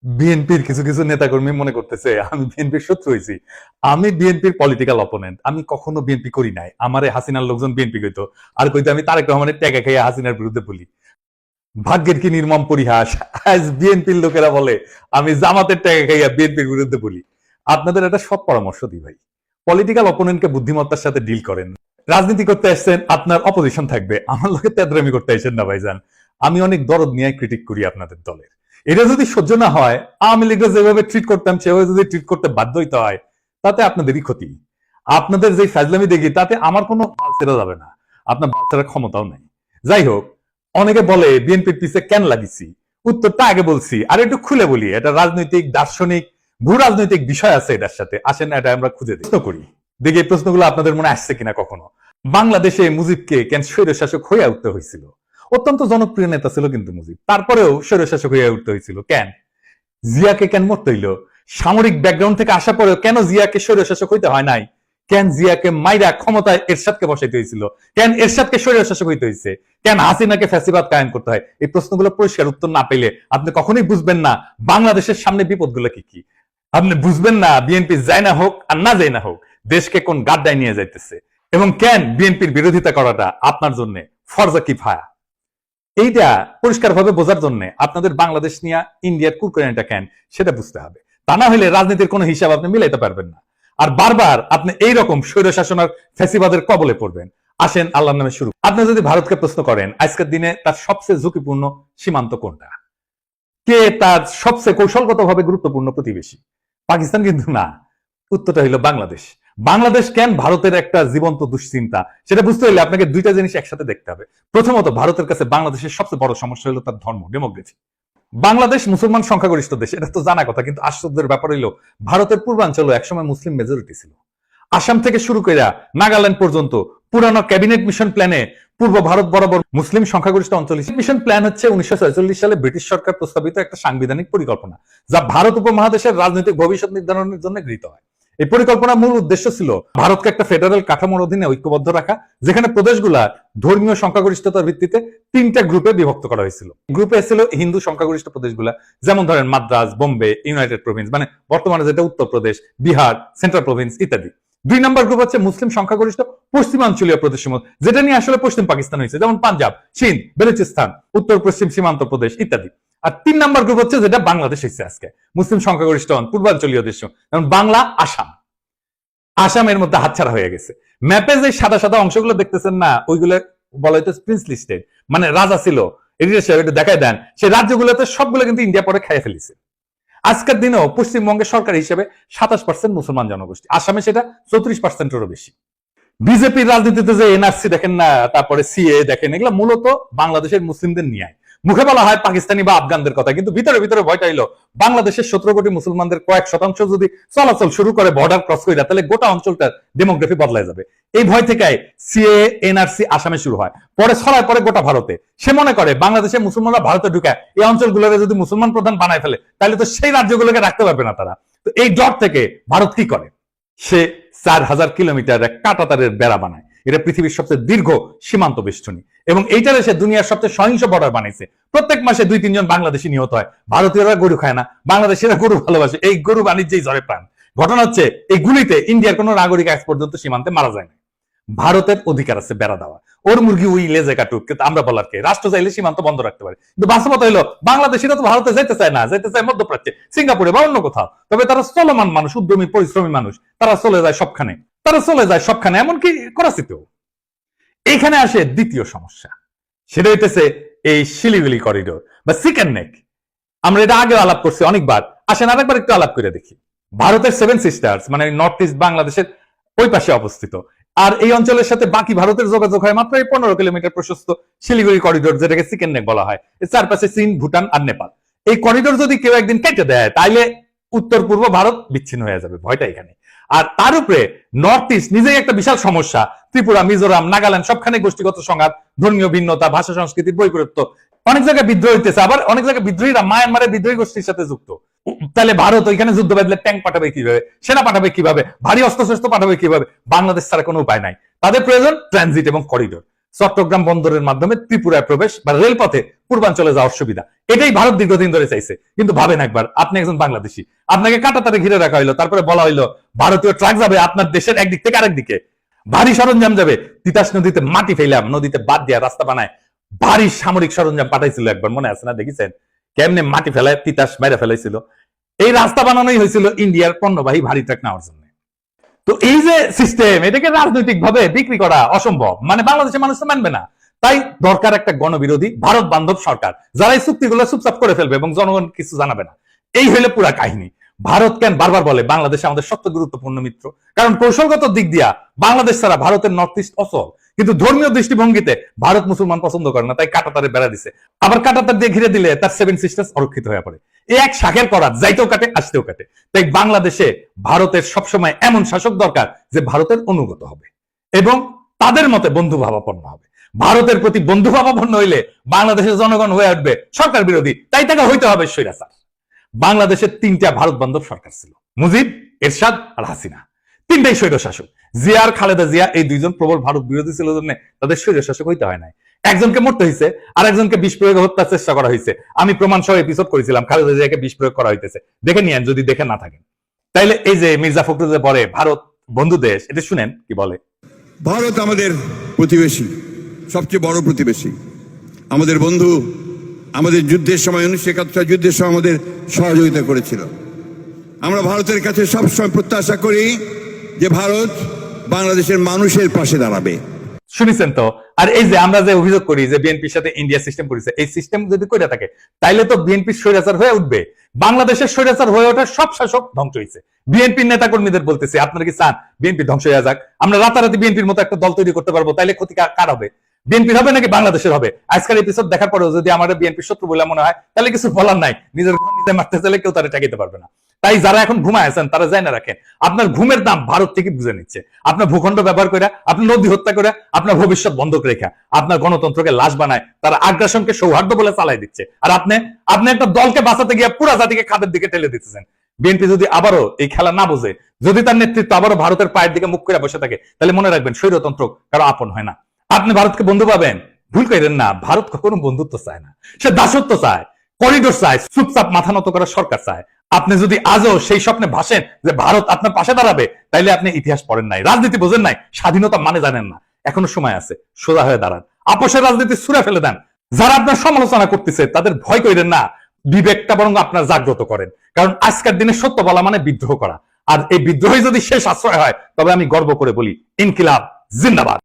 বিএনপির কিছু কিছু নেতাকর্মী মনে করতেছে আমি বিএনপির শত্রু হয়েছি। আমি বিএনপির পলিটিক্যাল অপোনেন্ট। আমি কখনো বিএনপি করি নাই। আমারে হাসিনার লোকজন বিএনপি কইতো, আর কইতো আমি তারেক রহমানের ট্যাগা খাইয়া হাসিনার বিরুদ্ধে বলি। ভাগ্যের কি নির্মম পরিহাস, আজ বিএনপির লোকেরা বলে আমি জামাতের ট্যাগা খাইয়া বিএনপির বিরুদ্ধে বলি। আপনাদের একটা সৎ পরামর্শ দিই ভাই, পলিটিক্যাল অপোনেন্টকে বুদ্ধিমত্তার সাথে ডিল করেন। রাজনীতি করতে আসছেন, আপনার অপোজিশন থাকবে, আমার লোকের তেদরামি করতে আসেন না ভাইজান। আমি অনেক দরদ নিয়ে ক্রিটিক করি আপনাদের দলের। এটা যদি সহ্য না হয়, আওয়ামী লীগরা যেভাবে ট্রিট করতাম সেভাবে যদি ট্রিট করতে বাধ্য হইতে হয়, তাতে আপনাদেরই ক্ষতি। আপনাদের যে ফাজলামি দেখি তাতে আমার কোনো ছেড়ে যাবে না, আপনার বাচ্চার ক্ষমতাও নাই। যাই হোক, অনেকে বলে বিএনপির পিছে কেন লাগিছি, উত্তরটা আগে বলছি, আর একটু খুলে বলি। এটা রাজনৈতিক, দার্শনিক, ভূ রাজনৈতিক বিষয় আছে এটার সাথে। আসেন এটা আমরা খুঁজে প্রশ্ন করি, দেখি এই প্রশ্নগুলো আপনাদের মনে আসছে কিনা কখনো। বাংলাদেশে মুজিবকে কেন স্বৈরশাসক হয়ে উঠতে হয়েছিল? অত্যন্ত জনপ্রিয় নেতা ছিল কিন্তু মুজিব, তারপরেও স্বৈরশাসক হয়ে উঠতে হয়েছিল কেন? জিয়াকে কেন মরতে হইল? সামরিক ব্যাকগ্রাউন্ড থেকে আসা পরেও কেন জিয়াকে স্বৈরশাসক হইতে হয় নাই? কেন জিয়াকে মাইরা ক্ষমতায় এরশাদকে বসাইতে হয়েছিল? কেন এরশাদকে স্বৈরশাসক হইতে হয়েছে? কেন হাসিনাকে ফ্যাসিবাদ কায়েম করতে হয়? এই প্রশ্নগুলো পরিষ্কার উত্তর না পেলে আপনি কখনোই বুঝবেন না বাংলাদেশের সামনে বিপদগুলো কি কি। আপনি বুঝবেন না বিএনপি যায় না হোক আর না যায় না হোক, দেশকে কোন গাড্ডায় নিয়ে যাইতেছে, এবং কেন বিএনপির বিরোধিতা করাটা আপনার জন্য ফরজা কিফায়া। এইটা পরিষ্কারভাবে বোঝার জন্য আপনাদের বাংলাদেশ নিয়ে ইন্ডিয়ার কুরকুরানিটা কেন সেটা বুঝতে হবে। তা না হলে রাজনীতির কোনো হিসাব আপনি মিলাইতে পারবেন না, আর বারবার আপনি এইরকম স্বৈরশাসন আর ফ্যাসিবাদের কবলে পড়বেন। আসেন আল্লাহর নামে শুরু। আপনি যদি ভারতকে প্রশ্ন করেন আজকের দিনে তার সবচেয়ে ঝুঁকিপূর্ণ সীমান্ত কোনটা, কে তার সবচেয়ে কৌশলগতভাবে গুরুত্বপূর্ণ প্রতিবেশী, পাকিস্তান কিন্তু না। উত্তরটা হইল বাংলাদেশ। বাংলাদেশ কেন ভারতের একটা জীবন্ত দুশ্চিন্তা, সেটা বুঝতে হলে আপনাকে দুইটা জিনিস একসাথে দেখতে হবে। প্রথমত, ভারতের কাছে বাংলাদেশের সবচেয়ে বড় সমস্যা হলো তার ধর্ম, ডেমোক্রেসি। বাংলাদেশ মুসলমান সংখ্যাগরিষ্ঠ দেশ, এটা তো জানা কথা, কিন্তু আশ্চর্যের ব্যাপার হইল ভারতের পূর্বাঞ্চলে একসময় মুসলিম মেজরিটি ছিল। আসাম থেকে শুরু করে নাগাল্যান্ড পর্যন্ত পুরানো ক্যাবিনেট মিশন প্ল্যানে পূর্ব ভারত বরাবর মুসলিম সংখ্যাগরিষ্ঠ অঞ্চল। মিশন প্ল্যান হচ্ছে 1946 সালে ব্রিটিশ সরকার প্রস্তাবিত একটা সাংবিধানিক পরিকল্পনা, যা ভারত উপমহাদেশের রাজনৈতিক ভবিষ্যৎ নির্ধারণের জন্য গৃহীত হয়। এই পরিকল্পনার মূল উদ্দেশ্য ছিল ভারতকে একটা ফেডারেল কাঠামোর অধীনে ঐক্যবদ্ধ রাখা, যেখানে প্রদেশগুলা ধর্মীয় সংখ্যাগরিষ্ঠতার ভিত্তিতে তিনটা গ্রুপে বিভক্ত করা হয়েছিল। গ্রুপে ছিল হিন্দু সংখ্যাগরিষ্ঠ প্রদেশগুলা, যেমন ধরেন মাদ্রাজ, বোম্বে, ইউনাইটেড প্রভিন্স, মানে বর্তমানে যেটা উত্তরপ্রদেশ, বিহার, সেন্ট্রাল প্রভিন্স ইত্যাদি। দুই নম্বর গ্রুপ হচ্ছে মুসলিম সংখ্যাগরিষ্ঠ পশ্চিমাঞ্চলীয় প্রদেশসমূহ, যেটা নিয়ে আসলে পশ্চিম পাকিস্তান হয়েছে, যেমন পাঞ্জাব, চীন, বেলুচিস্তান, উত্তর পশ্চিম সীমান্ত প্রদেশ ইত্যাদি। আর তিন নম্বর গ্রুপ হচ্ছে যেটা বাংলাদেশ হয়েছে আজকে, মুসলিম সংখ্যাগরিষ্ঠ পূর্বাঞ্চলীয় দেশ, যেমন বাংলা, আসাম। আসামের মধ্যে হাতছাড়া হয়ে গেছে। ম্যাপে যে সাদা সাদা অংশগুলো দেখতেছেন না, ওইগুলো বলা হইতো প্রিন্স লিস্টেড, মানে রাজা ছিল, এটা দেখায় দেন, সেই রাজ্যগুলোতে সবগুলো কিন্তু ইন্ডিয়া পরে খেয়ে ফেলেছে। আজকের দিনেও পশ্চিমবঙ্গের সরকার হিসেবে 27% মুসলমান জনগোষ্ঠী, আসামে সেটা 34%-এরও বেশি। বিজেপির রাজনীতিতে যে এনআরসি দেখেন না, তারপরে সিএ দেখেন, এগুলো মূলত বাংলাদেশের মুসলিমদের নিয়ে। মুখে বলা হয় পাকিস্তানি বা আফগানদের কথা, কিন্তু ভিতরে ভিতরে ভয়টা হইলো বাংলাদেশের 17 কোটি মুসলমানদের কয়েক শতাংশ যদি চলাচল শুরু করে বর্ডার ক্রস করে, তাহলে গোটা অঞ্চলটার ডেমোগ্রাফি বদলাই যাবে। এই ভয় থেকে সিএ এনআরসি আসামে শুরু হয়, পরে ছড়ায় পরে গোটা ভারতে। সে মনে করে বাংলাদেশের মুসলমানরা ভারতে ঢুকে এই অঞ্চলগুলোকে যদি মুসলমান প্রধান বানায় ফেলে, তাহলে তো সেই রাজ্যগুলোকে রাখতে পারবে না তারা। তো এই ডর থেকে ভারত কি করে, সে 4000 কিলোমিটার এক কাঁটাতারের বেড়া বানায়। এটা পৃথিবীর সবচেয়ে দীর্ঘ সীমান্ত বেষ্টনী, এবং এইটারে সে দুনিয়ার সবচেয়ে সহিংস বর্ডার বানাইছে। প্রত্যেক মাসে 2-3 জন বাংলাদেশি নিহত হয়। ভারতীয়রা গরু খায় না, বাংলাদেশিরা গরু ভালোবাসে, এই গরু বাণিজ্যেই ঝরে প্রাণ। ঘটনা হচ্ছে এই গুলিতে ইন্ডিয়ার কোন নাগরিক আজ পর্যন্ত সীমান্তে মারা যায় না। ভারতের অধিকার আছে বেড়া দেওয়া, ওর মুরগি ওই লেজে কাটুক, কিন্তু আমরা বলার কে, রাষ্ট্র চাইলে সীমান্ত বন্ধ রাখতে পারে। কিন্তু বাস্তবতা হলো বাংলাদেশিরা তো ভারতে যেতে চায় না, যেতে চায় মধ্যপ্রাচ্যে, সিঙ্গাপুরে বা অন্য কোথাও। তবে তারা চলমান মানুষ, উদ্যমী পরিশ্রমী মানুষ, তারা চলে যায় সবখানে, এমনকি করাচিতেও। এইখানে আসে দ্বিতীয় সমস্যা, সেটা হইতেছে এই শিলিগুড়ি করিডোর বা চিকেন নেক। আমরা এটা আগে আলাপ করছি অনেকবার, আসেন আরেকবার একটু আলাপ করে দেখি। ভারতের 7 সিস্টার্স মানে নর্থ ইস্ট বাংলাদেশের ওই পাশে অবস্থিত, আর এই অঞ্চলের সাথে বাকি ভারতের যোগাযোগ হয় মাত্র 15 কিলোমিটার প্রশস্ত শিলিগুড়ি করিডোর, যেটাকে চিকেন নেক বলা হয়। এর চারপাশে চীন, ভুটান আর নেপাল। এই করিডোর যদি কেউ একদিন কেটে দেয়, তাইলে উত্তর পূর্ব ভারত বিচ্ছিন্ন হয়ে যাবে, ভয়টা এখানে। আর তার উপরে নর্থ ইস্ট নিজেই একটা বিশাল সমস্যা, ত্রিপুরা, মিজোরাম, নাগাল্যান্ড সবখানে গোষ্ঠীগত সংঘাত, ধর্মীয় ভিন্নতা, ভাষা সংস্কৃতির বৈপরীত্য, অনেক জায়গায় বিদ্রোহ হইতেছে, আবার অনেক জায়গায় বিদ্রোহীরা মায়ানমারের বিদ্রোহী গোষ্ঠীর সাথে যুক্ত। তাহলে ভারত ওইখানে যুদ্ধ বাঁধলে ট্যাঙ্ক পাঠাবে কিভাবে, সেনা পাঠাবে কিভাবে, ভারী অস্ত্রশস্ত্র পাঠাবে কিভাবে? বাংলাদেশ ছাড়া কোনো উপায় নাই। তাদের প্রয়োজন ট্রানজিট এবং করিডোর। চট্টগ্রাম বন্দরের মাধ্যমে ত্রিপুরায় প্রবেশ বা রেলপথে পূর্বাঞ্চলে যাওয়ার সুবিধা। এটাই ভারত দীর্ঘদিন ধরে চাইছে। কিন্তু ভাবেন একবার, আপনি একজন বাংলাদেশি, আপনাকে কাঁটাতারে ঘিরে রাখা হইলো, তারপরে বলা হইলো ভারতীয় ট্রাক যাবে আপনার দেশের একদিক থেকে আরেক দিকে, ভারী সরঞ্জাম যাবে। তিতাস নদীতে মাটি ফেলাম, নদীতে বাদ দিয়া রাস্তা বানায় ভারী সামরিক সরঞ্জাম পাঠাইছিল একবার, মনে আছে না? দেখেছেন কেমনে মাটি ফেলায় তিতাস বাইরে ফেলাইছিল? এই রাস্তা বানানোই হয়েছিল ইন্ডিয়ার পণ্যবাহী ভারী ট্রাক নেওয়ার জন্য। তো এই যে সিস্টেম, এটাকে রাজনৈতিক ভাবে বিক্রি করা অসম্ভব, মানে বাংলাদেশের মানুষ তো মানবে না। তাই দরকার একটা গণবিরোধী ভারত বান্ধব সরকার, যারা এই চুক্তিগুলো চুপচাপ করে ফেলবে এবং জনগণ কিছু জানাবে না। এই হইলে পুরা কাহিনী। ভারত কেন বারবার বলে বাংলাদেশ আমাদের সবচেয়ে গুরুত্বপূর্ণ মিত্র? কারণ কৌশলগত দিক দিয়া বাংলাদেশ ছাড়া ভারতের নর্থ ইস্ট অচল, কিন্তু ধর্মীয় দৃষ্টিভঙ্গিতে ভারত মুসলমান পছন্দ করে না, তাই কাঁটাতারে বেড়া দিছে। আবার কাঁটাতার দিয়ে ঘিরে দিলে তার 7 সিস্টার্স অরক্ষিত হয়ে পড়ে। এই এক শাখের করাত, যাইতেও কাটে আসতেও কাটে। তাই বাংলাদেশে ভারতের সবসময় এমন শাসক দরকার যে ভারতের অনুগত হবে এবং তাদের মতে বন্ধু ভাবাপন্ন হবে। ভারতের প্রতি বন্ধু ভাবাপন্ন হইলে বাংলাদেশের জনগণ হয়ে উঠবে সরকার বিরোধী, তাই তাকে হইতে হবে স্বৈরাচার। বাংলাদেশের 3টা ভারত বান্ধব সরকার ছিল, মুজিব, এরশাদ আর হাসিনা। 3টাই স্বৈর শাসক। জিয়া আর খালেদা জিয়া এই 2জন প্রবল ভারত বিরোধী ছিল জন্য তাদের স্বৈর শাসক হইতে হয় নাই। একজনকে মরতে হয়েছে, আর একজনকে বিষ প্রয়োগে হত্যার চেষ্টা করা হয়েছে। আমি প্রমাণ সহ এপিসোড করেছিলাম খালেদা জিয়াকে বিষ প্রয়োগ করা হইতেছে, দেখে নিয়েন যদি দেখে না থাকেন। তাইলে এই যে মির্জা ফখরুল যে বলে ভারত বন্ধু দেশ, এটা শুনেন কি বলে। ভারত আমাদের প্রতিবেশী, সবচেয়ে বড় প্রতিবেশী, আমাদের বন্ধু। আমাদের যুদ্ধের সময় 1971 যুদ্ধের সময় আমাদের সহযোগিতা করেছিল। আমরা ভারতের কাছে সবসময় প্রত্যাশা করি যে ভারত বাংলাদেশের মানুষের পাশে দাঁড়াবে। শুনেছেন তো? আর এই যে আমরা যে অভিযোগ করি যে বিএনপির সাথে ইন্ডিয়া সিস্টেম করেছে, এই সিস্টেম যদি করে থাকে তাইলে তো বিএনপি স্বৈরাচার হয়ে উঠবে। বাংলাদেশের স্বৈরাচার হয়ে ওঠার সব শাসক ধ্বংস হয়েছে। বিএনপির নেতা কর্মীদের বলতেছে, আপনারা কি চান বিএনপি ধ্বংস হয়ে যাক? আমরা রাতারাতি বিএনপির মতো একটা দল তৈরি করতে পারবো, তাইলে ক্ষতি কার হবে? বিএনপির হবে নাকি বাংলাদেশের হবে? আজকের এপিসোড দেখার পরেও যদি আমার বিএনপির শত্রু বলে মনে হয়, তাহলে কিছু বলার নাই। নিজের ঘুম নিজে মারতে চাইলে কেউ তারা ঠেকাইতে পারবে না। তাই যারা এখন ঘুমায় আছেন তারা জানা রাখেন, আপনার ঘুমের দাম ভারত থেকে বুঝে নিচ্ছে। আপনার ভূখণ্ড ব্যবহার করে, আপনার নদী হত্যা করে, আপনার ভবিষ্যৎ বন্ধক রেখা, আপনার গণতন্ত্রকে লাশ বানায়, তারা আগ্রাসনকে সৌহার্দ্য বলে চালাই দিচ্ছে। আর আপনি একটা দলকে বাঁচাতে গিয়ে পুরা জাতিকে খাদের দিকে ঠেলে দিতেছেন। বিএনপি যদি আবারও এই খেলা না বোঝে, যদি তার নেতৃত্ব আবারও ভারতের পায়ের দিকে মুখ করে বসে থাকে, তাহলে মনে রাখবেন স্বৈরতন্ত্র কারো আপন হয় না। আপনি ভারতকে বন্ধু পাবেন, ভুল করেন না। ভারত কখনো বন্ধুত্ব চায় না, সে দাসত্ব চায়, করিডোর চায়, চুপচাপ মাথা নত করা সরকার চায়। আপনি যদি আজও সেই স্বপ্নে ভাসেন যে ভারত আপনার পাশে দাঁড়াবে, তাইলে আপনি ইতিহাস পড়েন নাই, রাজনীতি বোঝেন নাই, স্বাধীনতা মানে জানেন না। এখনো সময় আছে, সোজা হয়ে দাঁড়ান, আপোষের রাজনীতি ছুঁড়ে ফেলে দেন। যারা আপনার সমালোচনা করতেছে তাদের ভয় করেন না, বিবেকটা বরং আপনার জাগ্রত করেন। কারণ আজকের দিনে সত্য বলা মানে বিদ্রোহ করা, আর এই বিদ্রোহে যদি শেষ আশ্রয় হয়, তবে আমি গর্ব করে বলি ইনকিলাব জিন্দাবাদ।